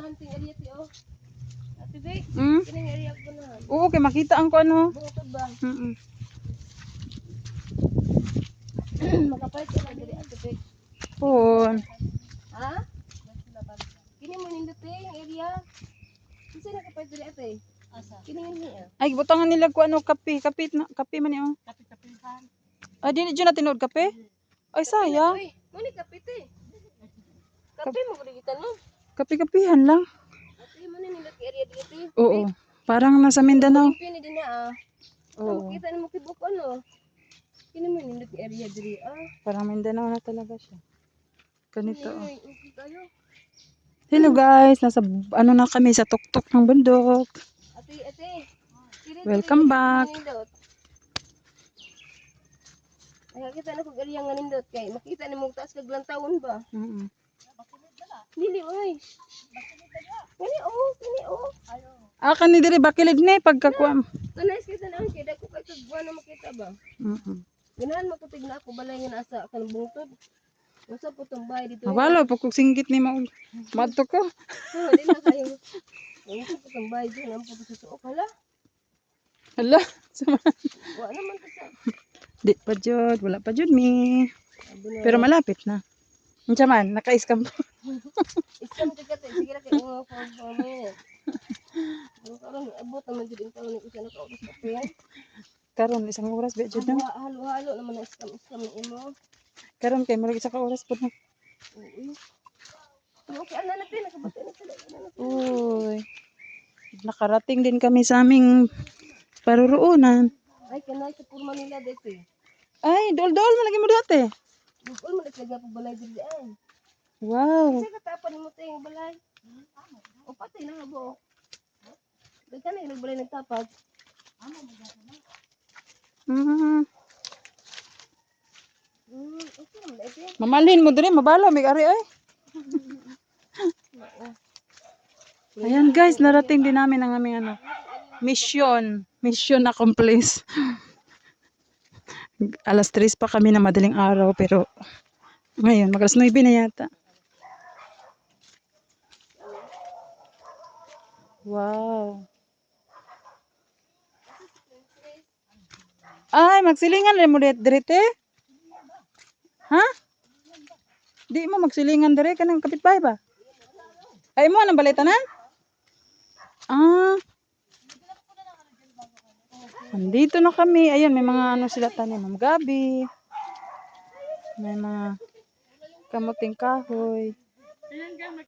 ganahan ting area ti oh. Ate Vic, Hmm? kining area ko ganahan. Oo, kay makita ang ko ano. Bungtod ba? Mm. Makapalit ka na diri Ate Vic. Oo. Ha? Kini mo nindot ting area. Kasi nakapalit diri ate. Asa? Kining niya. Ay, butangan nila ko ano, kape. Kape man yun. Kapihan. Ah, di na tinuod kape? Ay, sayang. Uy, muni kapite. Kape mo guligitan mo. Kape-kapihan lang. Ate mo nindot area dito. Oo. Parang nasa Mindanao. Limpyo ni din na ah. Oo. Makita mo kibuk ano. Kini mo nindot area diri ah. Parang Mindanao na talaga siya. Ganito. Oh. Ay, okay kayo. Hello guys, nasa ano na kami sa tuktok ng bundok. Ate. Welcome back. Nakakita na kung area nga nindot kay makita ni mong taas kag lantawon ba? Mm. Dili oy. Kani oh. Ah, kani diri bakilid ni pagkakuam. Kanais kita na ang kay dako kay kag buwan na makita ba? Ganahan makutig na ako balay nga nasa kanang bungtod. Usa po tong bahay dito. Mabalo pag kung singgit ni mo. Madto ko. Di na kayo. Usa po tong bahay dito nang po sa suok hala. Hala. Wa naman to sa. Di pa jud, wala pa jud mi. Pero malapit na. Unsa man, naka-scam po. Isang tigat sige ra kay for minute. Ang karon abot naman jud ang taon ni usa na ka oras pa yan. Karon isang oras ba jud na. Halo naman na scam ni imo. Karon kay murag isa ka oras pud na. Okay, ana na tin nakabot na sila. Uy. Nakarating din kami sa aming paruruunan. Ay kanay sa purma nila dito. Ay, dol-dol malagi mo dati. Bukol mo naglaga po balay diri diyan. Wow. Kasi katapan mo ting balay. O patay na nga buok. Dagkan na balay nagtapag. Okay naman ito. Mamalhin mo diri, mabalo mig ari ay. Ayan guys, narating din namin ang aming ano, mission accomplished. Alas 3 pa kami na madaling araw pero ngayon mag alas 9 na yata. Wow. Ay, magsilingan rin mo dirite? Ha? Di mo magsilingan dire kanang kapitbahay ba? Ay mo nang balitanan? Ah. Andito na kami. Ayun, may mga ano sila tanim, Ma'am Gabi. May mga kamuting kahoy.